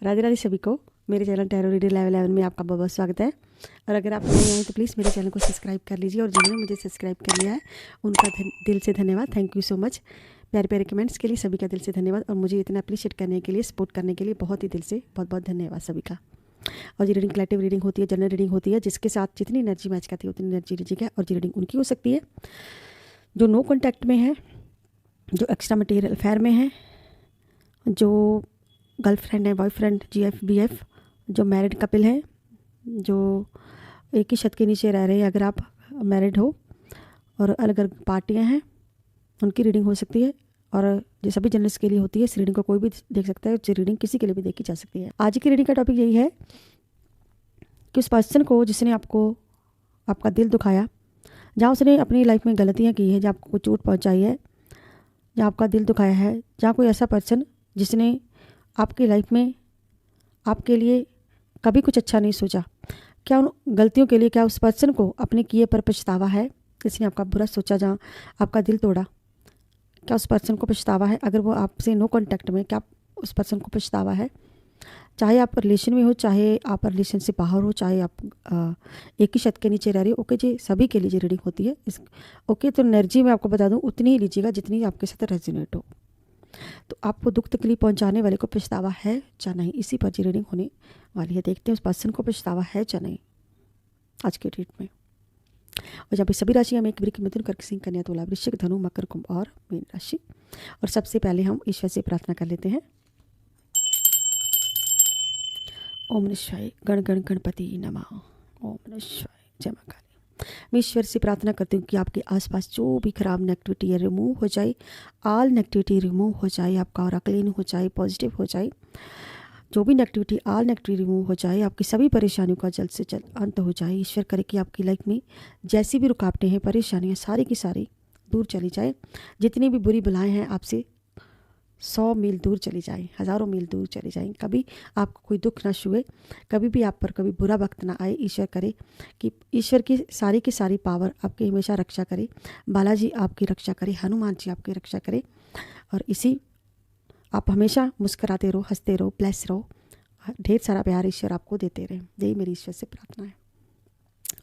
राधे राधे सभी को। मेरे चैनल टैरो रीडर लेवल 11 में आपका बहुत बहुत स्वागत है। और अगर आप नए आए तो प्लीज़ मेरे चैनल को सब्सक्राइब कर लीजिए, और जिन्होंने मुझे सब्सक्राइब कर लिया है उनका दिल से धन्यवाद। Thank you so much. प्यारे प्यारे कमेंट्स के लिए सभी का दिल से धन्यवाद, और मुझे इतना अप्रिशिएट करने के लिए, सपोर्ट करने के लिए बहुत ही दिल से बहुत बहुत धन्यवाद सभी का। और ये रीडिंग कलेक्टिव रीडिंग होती है, जनरल रीडिंग होती है, जिसके साथ जितनी एनर्जी मैच करती है उतनी एनर्जी लीजिएगा। और ये रीडिंग उनकी हो सकती है जो नो कॉन्टैक्ट में है, जो एक्स्ट्रा मटेरियल अफेयर में है, जो गर्लफ्रेंड है, बॉयफ्रेंड, GF BF, जो मैरिड कपल है, जो एक ही छत के नीचे रह रहे हैं, अगर आप मैरिड हो, और अलग अलग पार्टियां हैं, उनकी रीडिंग हो सकती है। और जो सभी जनरल्स के लिए होती है, इस रीडिंग को कोई भी देख सकता है। ये रीडिंग किसी के लिए भी देखी जा सकती है। आज की रीडिंग का टॉपिक यही है कि उस पर्सन को जिसने आपको आपका दिल दुखाया, जहाँ उसने अपनी लाइफ में गलतियाँ की है, जहाँ आपको चोट पहुँचाई है, जहाँ आपका दिल दुखाया है, जहाँ कोई ऐसा पर्सन जिसने आपकी लाइफ में आपके लिए कभी कुछ अच्छा नहीं सोचा, क्या उन गलतियों के लिए, क्या उस पर्सन को अपने किए पर पछतावा है? किसी ने आपका बुरा सोचा, जहाँ आपका दिल तोड़ा, क्या उस पर्सन को पछतावा है? अगर वो आपसे नो कांटेक्ट में, क्या उस पर्सन को पछतावा है? चाहे आप रिलेशन में हो, चाहे आप रिलेशन से बाहर हो, चाहे आप एक ही छत के नीचे रह रही हो। ओके जी, सभी के लिए रीडिंग होती है ओके। तो एनर्जी मैं आपको बता दूं उतनी ही लीजिएगा जितनी आपके साथ रेजोनेट हो। तो आपको दुख तकलीफ पहुंचाने वाले को पछतावा है या नहीं, इसी पर जी रीडिंग होने वाली है। देखते हैं उस पर्सन को पछतावा है या नहीं आज के डेट में। और जहाँ पे सभी राशियाँ में एक वृक, मिथुन, कर्क, सिंह, कन्या, तुला, वृश्चिक, धनु, मकर, कुंभ और मीन राशि। और सबसे पहले हम ईश्वर से प्रार्थना कर लेते हैं। ओम नमः शिवाय, गण गण गणपति नमः। ओम नमः शिवाय, जय मां काली। मैं ईश्वर से प्रार्थना करती हूँ कि आपके आसपास जो भी खराब नेगेटिविटी है रिमूव हो जाए, ऑल नेगेटिविटी रिमूव हो जाए, आपका और क्लीन हो जाए, पॉजिटिव हो जाए। जो भी नेगेटिविटी, ऑल नेगेटिविटी रिमूव हो जाए, आपकी सभी परेशानियों का जल्द से जल्द अंत हो जाए। ईश्वर करे कि आपकी लाइफ में जैसी भी रुकावटें हैं, परेशानियाँ, सारी की सारी दूर चली जाए। जितनी भी बुरी बलाएँ हैं आपसे 100 मील दूर चली जाए, हज़ारों मील दूर चली जाएं। कभी आपको कोई दुख ना छुए, कभी भी आप पर कभी बुरा वक्त ना आए। ईश्वर करे कि ईश्वर की सारी पावर आपकी हमेशा रक्षा करे। बालाजी आपकी रक्षा करे, हनुमान जी आपकी रक्षा करे, और इसी आप हमेशा मुस्कुराते रहो, हंसते रहो, ब्लेस रहो, ढेर सारा प्यार ईश्वर आपको देते रहे। यही मेरी ईश्वर से प्रार्थना है।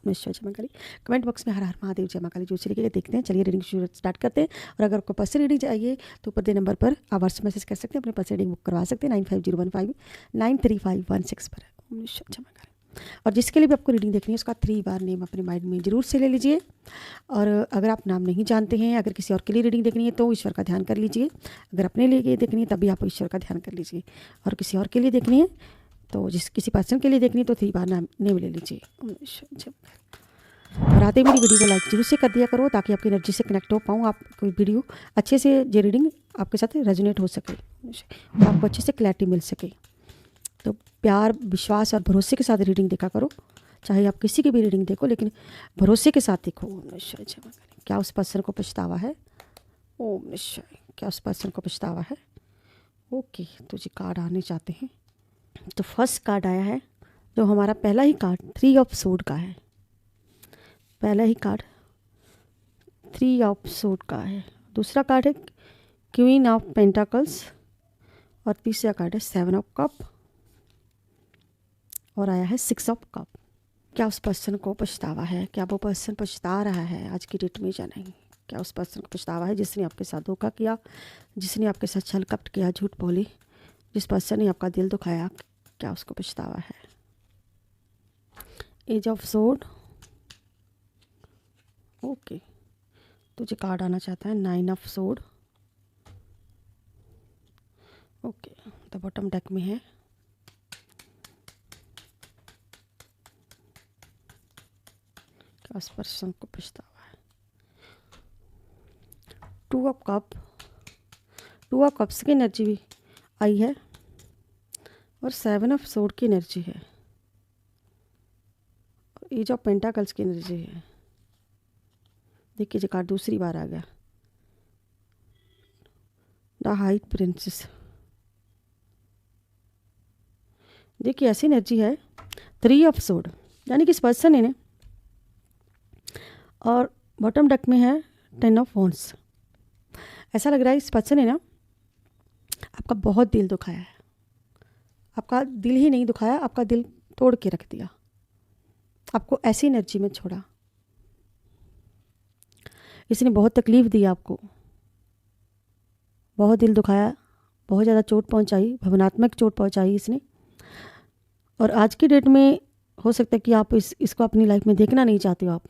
नमस्कार, जय मां काली। कमेंट बॉक्स में हर हर महादेव, जय मां काली जो चलिए देखते हैं। चलिए रीडिंग शुरू स्टार्ट करते हैं। और अगर आपको पर्सनल रीडिंग चाहिए तो ऊपर दे नंबर पर आप व्हाट्सएप मैसेज कर सकते हैं, अपने पर्सनल रीडिंग बुक करवा सकते हैं 9501593516 पर। नमस्कार, जय मां काली। और जिसके लिए भी आपको रीडिंग देखनी है उसका 3 बार नेम अपने माइंड में जरूर से ले लीजिए। और अगर आप नाम नहीं जानते हैं, अगर किसी और के लिए रीडिंग देखनी है तो ईश्वर का ध्यान कर लीजिए। अगर अपने लिए देखनी है तभी आप ईश्वर का ध्यान कर लीजिए। और किसी और के लिए देखनी है तो किसी पर्सन के लिए देखनी है तो 3 बार नेम ले लीजिए। और आते मेरी वीडियो को लाइक जरूर से कर दिया करो, ताकि आपकी एनर्जी से कनेक्ट हो पाऊँ, आप कोई वीडियो अच्छे से ये रीडिंग आपके साथ रेजोनेट हो सके, आपको अच्छे से क्लैरिटी मिल सके। तो प्यार, विश्वास और भरोसे के साथ रीडिंग देखा करो। चाहे आप किसी की भी रीडिंग देखो, लेकिन भरोसे के साथ देखो। क्या उस पर्सन को पछतावा है? ओम निश्चय, क्या उस पर्सन को पछतावा है? ओके, तो जी कार्ड आने चाहते हैं। तो फर्स्ट कार्ड आया है, जो हमारा पहला ही कार्ड 3 ऑफ सोर्ड का है। पहला ही कार्ड 3 ऑफ सोर्ड का है। दूसरा कार्ड है क्वीन ऑफ पेंटाकल्स, और तीसरा कार्ड है 7 ऑफ कप, और आया है 6 ऑफ कप। क्या उस पर्सन को पछतावा है? क्या वो पर्सन पछता रहा है आज की डेट में या नहीं? क्या उस पर्सन को पछतावा है जिसने आपके साथ धोखा किया, जिसने आपके साथ छल कपट किया, झूठ बोली, जिस पर्सन ने आपका दिल दुखाया? क्या उसको पछतावा है? Ace of sword. ओके, तुझे कार्ड आना चाहता है 9 ऑफ सोर्ड। ओके, तो बॉटम डेक में है क्या उस पर्सन को पछतावा है? 2 ऑफ कप। 2 ऑफ कप्स की एनर्जी भी आई है, और 7 ऑफ सोर्ड की एनर्जी है, और एज ऑफ पेंटाकल्स की एनर्जी है। देखिए जो कार्ड दूसरी बार आ गया, द हाई प्रिंसेस। देखिए ऐसी एनर्जी है 3 ऑफ सोर्ड, यानी कि इस पर्सन ने, और बॉटम डेक में है 10 ऑफ वॉन्ड्स। ऐसा लग रहा है इस पर्सन ने ना आपका बहुत दिल दुखाया है, आपका दिल ही नहीं दुखाया, आपका दिल तोड़ के रख दिया, आपको ऐसी एनर्जी में छोड़ा। इसने बहुत तकलीफ़ दी आपको, बहुत दिल दुखाया, बहुत ज़्यादा चोट पहुंचाई, भावनात्मक चोट पहुंचाई इसने। और आज की डेट में हो सकता है कि आप इसको अपनी लाइफ में देखना नहीं चाहते हो आप।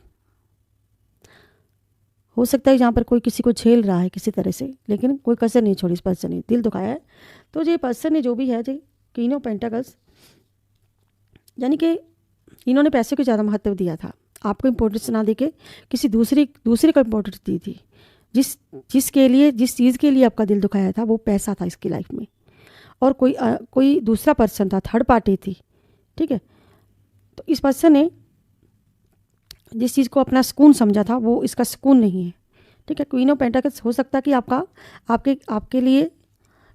हो सकता है जहाँ पर कोई किसी को झेल रहा है किसी तरह से, लेकिन कोई कसर नहीं छोड़ी इस पर्सन ने, दिल दुखाया है। तो ये पर्सन ने जो भी है, जो क्वीन ऑफ पेंटाकल्स, यानी कि इन्होंने पैसे को ज़्यादा महत्व दिया था, आपको इम्पोर्टेंस ना देके किसी दूसरे को इम्पोर्टेंस दी थी। जिस चीज़ के लिए आपका दिल दुखाया था वो पैसा था इसकी लाइफ में, और कोई दूसरा पर्सन था, थर्ड पार्टी थी, ठीक है। तो इस पर्सन ने जिस चीज़ को अपना सुकून समझा था वो इसका सुकून नहीं है, ठीक है। क्वीन ऑफ पेंटाकल्स हो सकता है कि आपके लिए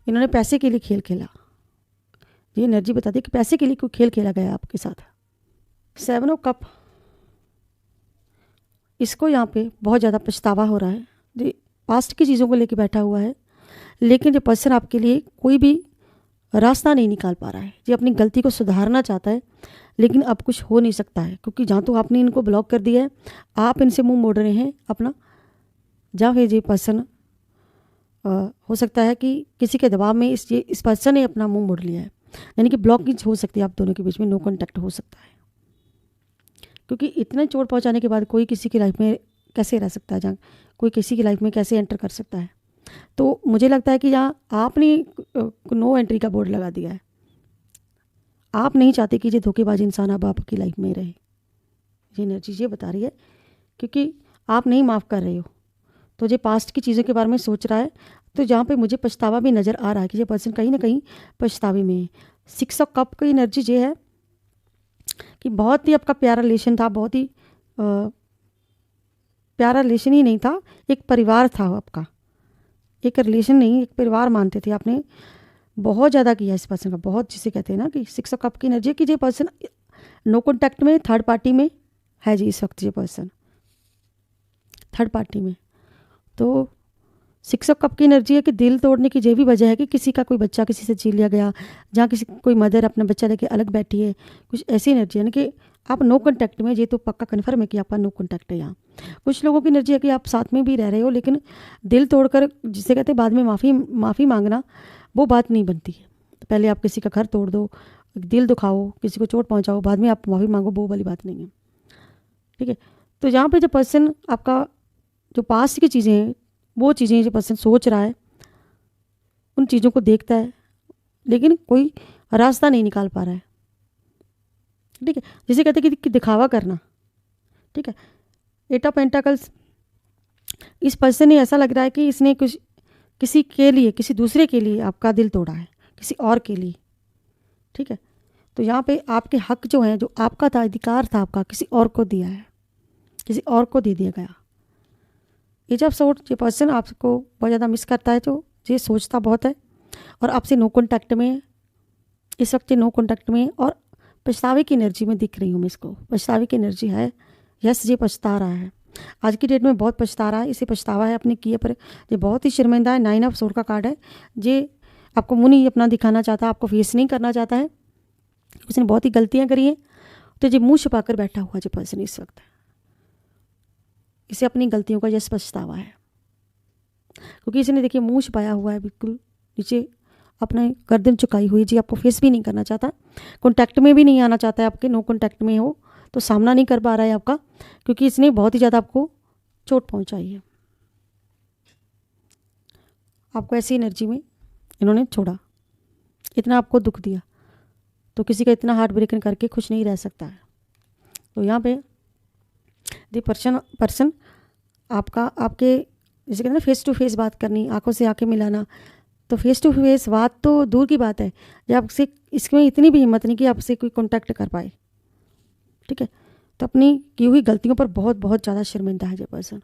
इन्होंने पैसे के लिए खेल खेला। ये एनर्जी बताती है कि पैसे के लिए कोई खेल खेला गया आपके साथ। 7 ऑफ कप, इसको यहाँ पे बहुत ज़्यादा पछतावा हो रहा है, जो पास्ट की चीज़ों को लेके बैठा हुआ है, लेकिन जो पर्सन आपके लिए कोई भी रास्ता नहीं निकाल पा रहा है। जो अपनी गलती को सुधारना चाहता है, लेकिन अब कुछ हो नहीं सकता है, क्योंकि जहाँ तो आपने इनको ब्लॉक कर दिया है, आप इनसे मुंह मोड़ रहे हैं अपना, जहाँ फिर ये पर्सन हो सकता है कि किसी के दबाव में इस पर्सन ने अपना मुंह मोड़ लिया है, यानी कि ब्लॉकेज हो सकती है आप दोनों के बीच में, नो कॉन्टैक्ट हो सकता है। क्योंकि इतना चोट पहुंचाने के बाद कोई किसी की लाइफ में कैसे रह सकता है, जहाँ कोई किसी की लाइफ में कैसे एंटर कर सकता है। तो मुझे लगता है कि यहाँ आपने नो एंट्री का बोर्ड लगा दिया है। आप नहीं चाहते कि ये धोखेबाज इंसान अब आपकी लाइफ में रहे, ये एनर्जी ये बता रही है, क्योंकि आप नहीं माफ़ कर रहे हो। तो ये पास्ट की चीज़ों के बारे में सोच रहा है, तो जहाँ पे मुझे पछतावा भी नज़र आ रहा है कि ये पर्सन कहीं ना कहीं पछतावे में है। 6 ऑफ कप की एनर्जी ये है कि बहुत ही आपका प्यारा रिलेशन था, बहुत ही प्यारा रिलेशन ही नहीं था, एक परिवार था आपका, एक रिलेशन नहीं, एक परिवार मानते थे आपने। बहुत ज़्यादा किया इस पर्सन का, बहुत, जिसे कहते हैं ना कि 6 ऑफ कप की एनर्जी कि ये पर्सन नो कॉन्टैक्ट में, थर्ड पार्टी में है जी इस वक्त, ये पर्सन थर्ड पार्टी में। तो 6 ऑफ कप की एनर्जी है कि दिल तोड़ने की ये भी वजह है कि किसी का कोई बच्चा किसी से छीन लिया गया, जहाँ कोई मदर अपना बच्चा लेके अलग बैठी है, कुछ ऐसी एनर्जी है ना कि आप नो कॉन्टैक्ट में। ये तो पक्का कन्फर्म है कि आपका नो कॉन्टैक्ट है यहाँ। कुछ लोगों की एनर्जी है कि आप साथ में भी रह रहे हो, लेकिन दिल तोड़कर, जिसे कहते हैं बाद में माफ़ी मांगना, वो बात नहीं बनती है। पहले आप किसी का घर तोड़ दो, दिल दुखाओ, किसी को चोट पहुँचाओ, बाद में आप माफ़ी मांगो, वो वाली बात नहीं है, ठीक है। तो यहाँ पर जो पर्सन आपका जो पास्ट की चीज़ें हैं, वो चीज़ें जो पर्सन सोच रहा है, उन चीज़ों को देखता है, लेकिन कोई रास्ता नहीं निकाल पा रहा है, ठीक है। जिसे कहते हैं कि दिखावा करना, ठीक है। 8 ऑफ पेंटाकल्स, इस पर्सन ने ऐसा लग रहा है कि इसने किसी के लिए, किसी दूसरे के लिए आपका दिल तोड़ा है, किसी और के लिए, ठीक है। तो यहाँ पे आपके हक जो हैं, जो आपका था, अधिकार था आपका, किसी और को दिया है, किसी और को दे दिया गया। ये जब ये पर्सन आपको बहुत ज़्यादा मिस करता है, तो ये सोचता बहुत है, और आपसे नो कॉन्टैक्ट में, इस वक्त नो कॉन्टैक्ट में, और पछतावे की एनर्जी में दिख रही हूँ मैं इसको, पछतावे की एनर्जी है। यस, ये पछता रहा है, आज की डेट में बहुत पछता रहा है, इसे पछतावा है अपने किए पर। ये बहुत ही शर्मिंदा है। 9 ऑफ सोर्ड का कार्ड है। ये आपको मुंह नहीं अपना दिखाना चाहता, आपको फेस नहीं करना चाहता है, उसने बहुत ही गलतियाँ करी हैं, तो ये मुँह छुपा कर बैठा हुआ जो पर्सन इस वक्त, इसे अपनी गलतियों का यस पछतावा है, क्योंकि इसने देखिए मुंह छुपाया हुआ है, बिल्कुल नीचे अपने गर्दन झुकाई हुई। जी आपको फेस भी नहीं करना चाहता, कॉन्टैक्ट में भी नहीं आना चाहता है आपके, नो कॉन्टैक्ट में हो तो सामना नहीं कर पा रहा है आपका, क्योंकि इसने बहुत ही ज़्यादा आपको चोट पहुंचाई है। आपको ऐसी एनर्जी में इन्होंने छोड़ा, इतना आपको दुख दिया, तो किसी का इतना हार्ट ब्रेकिंग करके खुश नहीं रह सकता है। तो यहाँ पे दी पर्सन आपके, जैसे कहते हैं ना फेस टू फेस बात करनी, आंखों से आंखें मिलाना, तो फेस टू फेस बात तो दूर की बात है, जब आपसे इसमें इतनी भी हिम्मत नहीं कि आपसे कोई कांटेक्ट कर पाए, ठीक है। तो अपनी की हुई गलतियों पर बहुत बहुत ज़्यादा शर्मिंदा है ये पर्सन।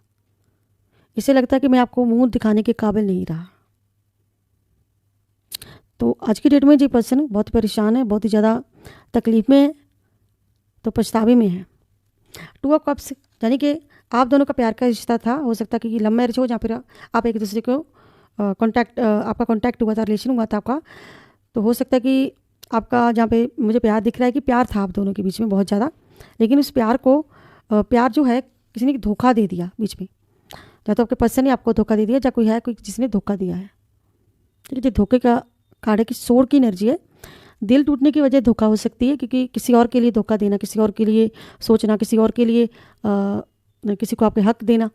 इसे लगता है कि मैं आपको मुंह दिखाने के काबिल नहीं रहा। तो आज की डेट में ये पर्सन बहुत परेशान है, बहुत ही ज़्यादा तकलीफ में है, तो पछतावे में है। 2 ऑफ कप्स, यानी कि आप दोनों का प्यार का रिश्ता था, हो सकता है कि लव मैरिज हो, या फिर आप एक दूसरे को आपका कांटेक्ट हुआ था, रिलेशन हुआ था आपका, तो हो सकता है कि आपका जहाँ पे मुझे प्यार दिख रहा है कि प्यार था आप दोनों के बीच में बहुत ज़्यादा, लेकिन उस प्यार को प्यार जो है किसी ने धोखा दे दिया बीच में। या तो आपके पर्सन ने आपको धोखा दे दिया, या कोई है कोई जिसने धोखा दिया है। ठीक है, धोखे का कार्ड है कि सोड की एनर्जी है। दिल टूटने की वजह धोखा हो सकती है, क्योंकि किसी और के लिए धोखा देना, किसी और के लिए सोचना, किसी और के लिए किसी को आपके हक देना,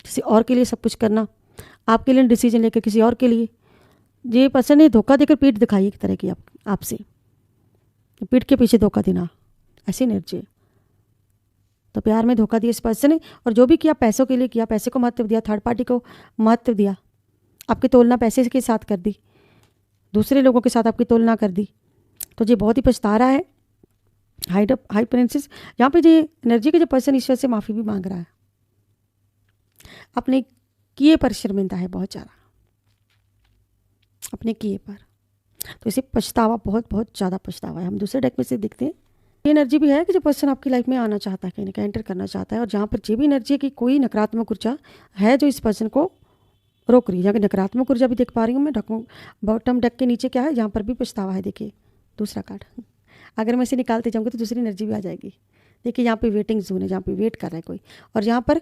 किसी और के लिए सब कुछ करना, आपके लिए डिसीजन लेकर किसी और के लिए। ये पर्सन ने धोखा देकर पीठ दिखाई एक तरह की आपसे, पीठ के पीछे धोखा देना, ऐसी एनर्जी है। तो प्यार में धोखा दिया इस पर्सन ने, और जो भी किया पैसों के लिए किया, पैसे को महत्व दिया, थर्ड पार्टी को महत्व दिया, आपकी तुलना पैसे के साथ कर दी, दूसरे लोगों के साथ आपकी तुलना कर दी। तो ये बहुत ही पछता रहा है। हाई प्रिंसेस, यहाँ पे ये एनर्जी के जो पर्सन ईश्वर से माफ़ी भी मांग रहा है, अपने किए पर शर्मिंदा है बहुत ज़्यादा, अपने किए पर। तो इसे पछतावा, बहुत बहुत ज़्यादा पछतावा है। हम दूसरे डेक में से देखते हैं। ये एनर्जी भी है कि जो पर्सन आपकी लाइफ में आना चाहता है, कहीं ना कहीं एंटर करना चाहता है, और जहाँ पर ये भी एनर्जी है कि कोई नकारात्मक ऊर्जा है जो इस पर्सन को रोक रही है। यहाँ की नकारात्मक ऊर्जा भी देख पा रही हूँ मैं। बॉटम डेक के नीचे क्या है, यहाँ पर भी पछतावा है। देखिए दूसरा कार्ड, अगर मैं इसे निकालते जाऊँगी तो दूसरी एनर्जी भी आ जाएगी। देखिए यहाँ पे वेटिंग जोन है, जहाँ पे वेट कर रहा है कोई, और यहाँ पर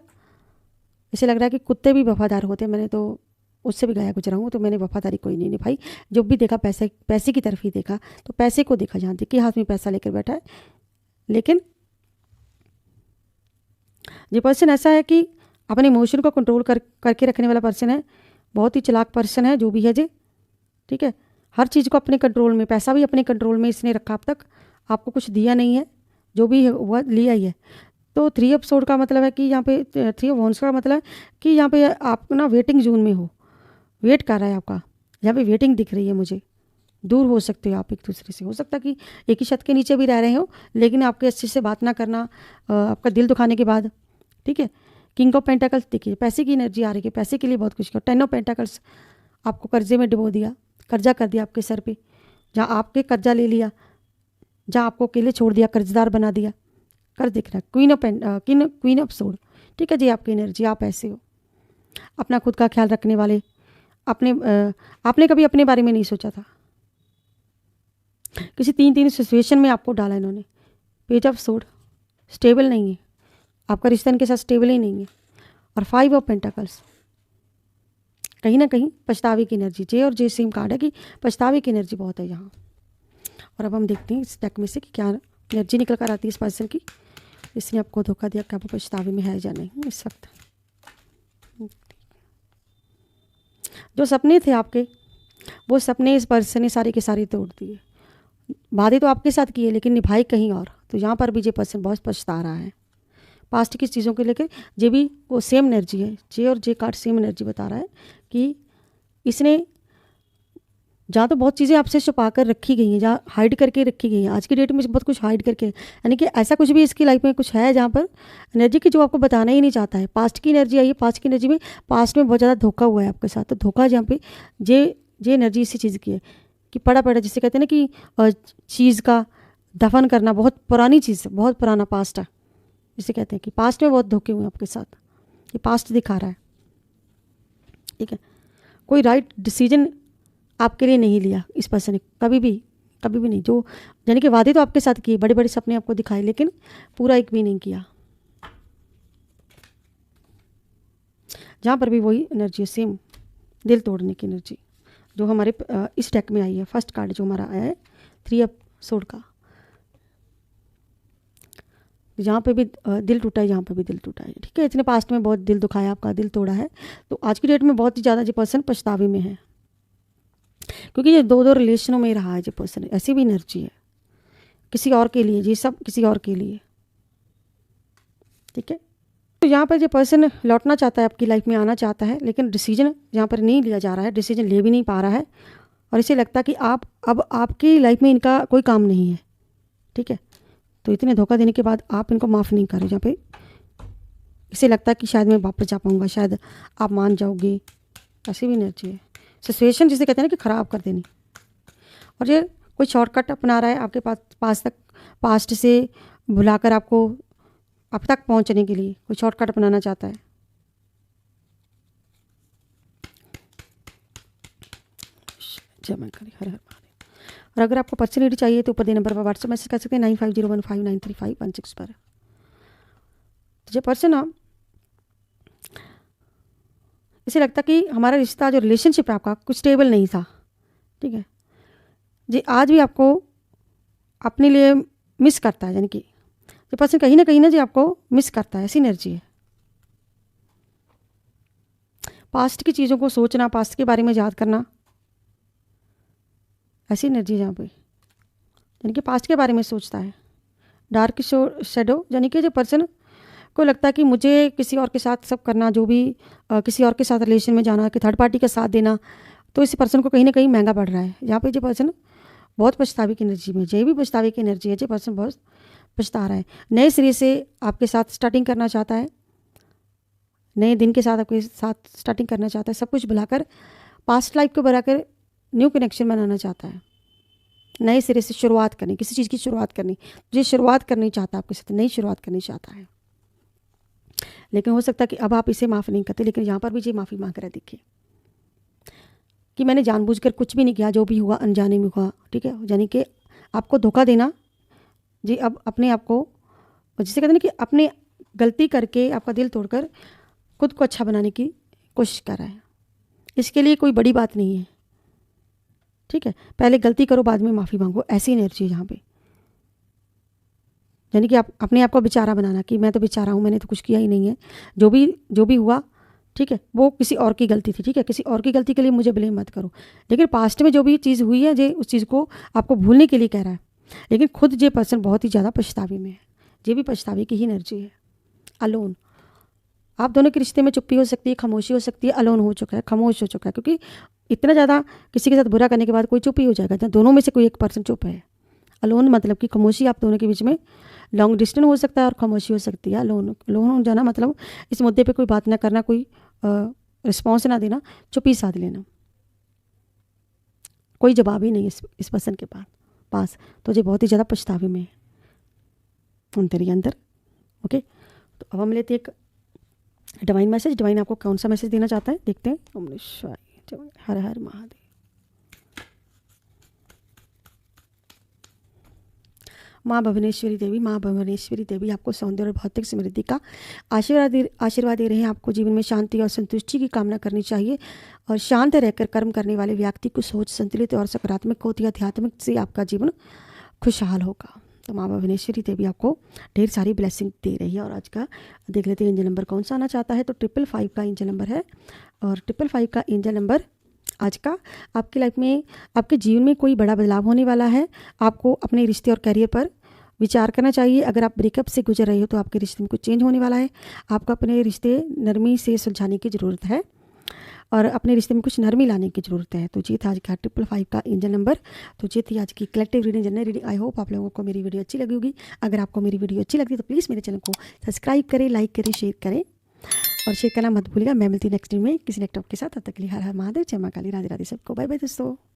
इसे लग रहा है कि कुत्ते भी वफादार होते हैं। मैंने तो उससे भी गया गुजरा हूँ, तो मैंने वफादारी कोई नहीं निभाई। जो भी देखा पैसे की तरफ ही देखा, तो पैसे को देखा। जहाँ देखिए हाथ में पैसा लेकर बैठा है, लेकिन ये पर्सन ऐसा है कि अपने इमोशन को कंट्रोल करके रखने वाला पर्सन है। बहुत ही चालाक पर्सन है जो भी है जी। ठीक है, हर चीज़ को अपने कंट्रोल में, पैसा भी अपने कंट्रोल में इसने रखा। अब तक आपको कुछ दिया नहीं है, जो भी है वह लिया ही है। तो 3 ऑफ सोर्ड का मतलब है कि यहाँ पे 3 ऑफ वॉन्ड्स का मतलब है कि यहाँ पे आप ना वेटिंग जोन में हो, वेट कर रहा है आपका। यहाँ पे वेटिंग दिख रही है मुझे। दूर हो सकते हो आप एक दूसरे से, हो सकता है कि एक ही छत के नीचे भी रह रहे हो, लेकिन आपके अच्छे से बात ना करना, आपका दिल दुखाने के बाद। ठीक है, किंग ऑफ पेंटाकल्स देखिए, पैसे की एनर्जी आ रही है, पैसे के लिए बहुत कुछ किया। 10 ऑफ पेंटाकल्स, आपको कर्जे में डुबो दिया, कर्जा कर दिया आपके सर पे। जहाँ आपके कर्जा ले लिया, जहाँ आपको अकेले छोड़ दिया, कर्जदार बना दिया, कर्ज दिख रहा है। Queen of sword. ठीक है जी, आपकी एनर्जी, आप ऐसे हो अपना खुद का ख्याल रखने वाले। आपने कभी अपने बारे में नहीं सोचा था। किसी 3 सिचुएशन में आपको डाला इन्होंने। पेज ऑफ सोर्ड, स्टेबल नहीं है आपका रिश्ता, इनके साथ स्टेबल ही नहीं है। और 5 ऑफ पेंटाकल्स, कहीं ना कहीं पछतावे की एनर्जी। जे और जे सेम कार्ड है कि पछतावे की एनर्जी बहुत है यहाँ। और अब हम देखते हैं इस डेक में से कि क्या एनर्जी निकल कर आती है इस पर्सन की, इसने आपको धोखा दिया, क्या वो पछतावे में है या नहीं इस वक्त। जो सपने थे आपके, वो सपने इस पर्सन ने सारे के सारे तोड़ दिए। वादे तो आपके साथ किए, लेकिन निभाई कहीं और। तो यहाँ पर भी ये पर्सन बहुत पछता रहा है पास्ट की चीज़ों को लेकर। जे भी वो सेम एनर्जी है, जे और जे कार्ड सेम एनर्जी बता रहा है कि इसने जहाँ तो बहुत चीज़ें आपसे छुपा कर रखी गई हैं, जहाँ हाइड करके रखी गई हैं। आज की डेट में बहुत कुछ हाइड करके, यानी कि ऐसा कुछ भी इसकी लाइफ में कुछ है जहाँ पर एनर्जी की जो आपको बताना ही नहीं चाहता है। पास्ट की एनर्जी आई है, पास्ट की एनर्जी में पास्ट में बहुत ज़्यादा धोखा हुआ है आपके साथ। तो धोखा जहाँ पे जे एनर्जी इसी चीज़ की है कि पड़ा जिसे कहते हैं ना कि चीज़ का दफन करना, बहुत पुरानी चीज़ है, बहुत पुराना पास्ट है। जिसे कहते हैं कि पास्ट में बहुत धोखे हुए आपके साथ, ये पास्ट दिखा रहा है। ठीक है, कोई राइट डिसीजन आपके लिए नहीं लिया इस पर्सन ने, कभी भी नहीं। जो यानी कि वादे तो आपके साथ किए, बड़े बड़े सपने आपको दिखाए, लेकिन पूरा एक भी नहीं किया। जहाँ पर भी वही एनर्जी, सेम दिल तोड़ने की एनर्जी जो हमारे इस डेक में आई है। फर्स्ट कार्ड जो हमारा आया है 3 ऑफ सोर्ड का, जहाँ पे भी दिल टूटा है, यहाँ पे भी दिल टूटा है। ठीक है, इतने पास्ट में बहुत दिल दुखाया, आपका दिल तोड़ा है। तो आज की डेट में बहुत ही ज़्यादा ये पर्सन पछतावे में है, क्योंकि ये 2 रिलेशनों में रहा है ये पर्सन। ऐसी भी एनर्जी है किसी और के लिए, ये सब किसी और के लिए। ठीक है, तो यहाँ पर ये पर्सन लौटना चाहता है, आपकी लाइफ में आना चाहता है, लेकिन डिसीजन यहाँ पर नहीं लिया जा रहा है, डिसीजन ले भी नहीं पा रहा है। और इसे लगता है कि अब आपकी लाइफ में इनका कोई काम नहीं है। ठीक है, तो इतने धोखा देने के बाद आप इनको माफ़ नहीं कर रहे। जहाँ पे इसे लगता है कि शायद मैं वापस जा पाऊँगा, शायद आप मान जाओगे, ऐसी भी एनर्जी है। सिचुएशन जिसे कहते हैं ना कि ख़राब कर देनी। और ये कोई शॉर्टकट अपना रहा है आपके पास तक, पास्ट से भुलाकर आपको अब तक पहुंचने के लिए कोई शॉर्टकट अपनाना चाहता है। जय मां काली, हर हर महादेव। और अगर आपको पर्सनल रीडिंग चाहिए तो ऊपर दिए नंबर पर व्हाट्सएप मैसेज कर सकते हैं 9501593516 पर। तो जो पर्सन ना, इसे लगता कि हमारा रिश्ता जो रिलेशनशिप है आपका कुछ स्टेबल नहीं था, ठीक है जी, आज भी आपको अपने लिए मिस करता है, यानी कि जो पर्सन कहीं ना जी आपको मिस करता है, ऐसी एनर्जी है। पास्ट की चीज़ों को सोचना, पास्ट के बारे में याद करना, ऐसी एनर्जी है जहाँ पे, यानी कि पास्ट के बारे में सोचता है। डार्क शेडो, यानी कि जो पर्सन को लगता है कि मुझे किसी और के साथ सब करना, जो भी किसी और के साथ रिलेशन में जाना, कि थर्ड पार्टी का साथ देना, तो इस पर्सन को कहीं ना कहीं महंगा पड़ रहा है। यहाँ पे जो पर्सन बहुत पछतावे की एनर्जी में, जो भी पछतावे की एनर्जी है, जो पर्सन बहुत पछता रहा है, नए सिरे से आपके साथ स्टार्टिंग करना चाहता है, नए दिन के साथ आपके साथ स्टार्टिंग करना चाहता है, सब कुछ भुलाकर पास्ट लाइफ को बढ़ाकर न्यू कनेक्शन बनाना चाहता है, नए सिरे से शुरुआत करनी, किसी चीज़ की शुरुआत करनी, जो शुरुआत करनी चाहता है आपके साथ, नई शुरुआत करनी चाहता है। लेकिन हो सकता है कि अब आप इसे माफ़ नहीं करते, लेकिन यहाँ पर भी ये माफ़ी मांग रहा है। देखिए कि मैंने जानबूझकर कुछ भी नहीं किया, जो भी हुआ अनजाने में हुआ, ठीक है, यानी कि आपको धोखा देना जी, अब अपने आप को, जिसे कहते हैं ना कि अपने गलती करके आपका दिल तोड़कर खुद को अच्छा बनाने की कोशिश कर रहा है। इसके लिए कोई बड़ी बात नहीं है, ठीक है, पहले गलती करो बाद में माफ़ी मांगो, ऐसी एनर्जी है यहाँ पे। यानी कि आप अपने आप को बेचारा बनाना कि मैं तो बेचारा हूँ, मैंने तो कुछ किया ही नहीं है, जो भी हुआ, ठीक है, वो किसी और की गलती थी, ठीक है, किसी और की गलती के लिए मुझे ब्लेम मत करो। लेकिन पास्ट में जो भी चीज़ हुई है, जे उस चीज़ को आपको भूलने के लिए कह रहा है, लेकिन खुद जे पर्सन बहुत ही ज़्यादा पछतावे में है, ये भी पछतावे की ही एनर्जी है। अलोन, आप दोनों के रिश्ते में चुप्पी हो सकती है, खामोशी हो सकती है, अलोन हो चुका है, खामोश हो चुका है, क्योंकि इतना ज़्यादा किसी के साथ बुरा करने के बाद कोई चुप ही हो जाएगा, दोनों में से कोई एक पर्सन चुप है। अलोन मतलब कि खामोशी, आप दोनों के बीच में लॉन्ग डिस्टेंस हो सकता है और खामोशी हो सकती है। अलोन हो जाना मतलब इस मुद्दे पे कोई बात ना करना, कोई रिस्पॉन्स ना देना, चुप्पी साध लेना, कोई जवाब ही नहीं इस पर्सन के पास, तो ये बहुत ही ज़्यादा पछतावे में है तेरे अंदर। ओके, तो अब हम लेते एक डिवाइन मैसेज। डिवाइन आपको कौन सा मैसेज देना चाहता है, देखते हैं। ओम नमः शिवाय, हर हर महादेव। माँ भुवनेश्वरी देवी आपको सौंदर्य और भौतिक समृद्धि का आशीर्वाद दे रहे हैं। आपको जीवन में शांति और संतुष्टि की कामना करनी चाहिए, और शांत रहकर कर्म करने वाले व्यक्ति को सोच संतुलित और सकारात्मक होती है, आध्यात्मिक से आपका जीवन खुशहाल होगा। तो माँ भुवनेश्वरी देवी आपको ढेर सारी ब्लेसिंग दे रही है। और आज का देख लेते हैं एंजल नंबर कौन सा आना चाहता है। तो 555 का एंजल नंबर है, और 555 का एंजल नंबर आज का आपकी लाइफ में, आपके जीवन में कोई बड़ा बदलाव होने वाला है। आपको अपने रिश्ते और करियर पर विचार करना चाहिए। अगर आप ब्रेकअप से गुजर रहे हो तो आपके रिश्ते में कुछ चेंज होने वाला है। आपको अपने रिश्ते नरमी से सुलझाने की ज़रूरत है, और अपने रिश्ते में कुछ नरमी लाने की ज़रूरत है। तो ये था आज का 555 का एंजल नंबर। तो ये थी आज की collective reading, general reading. I hope आप लोगों को मेरी वीडियो अच्छी लगी होगी। अगर आपको मेरी वीडियो अच्छी लगती है तो प्लीज़ मेरे चैनल को सब्सक्राइब करें, लाइक करें, शेयर करें, और शेयर करना मत भूलिएगा। मैं मिलती नेक्स्ट वीडियो में किसी नेक्स्ट टॉपिक के साथ। तब तक के लिए हर हर महादेव, जय मां काली, राधे राधे सबको, बाय बाय दोस्तों।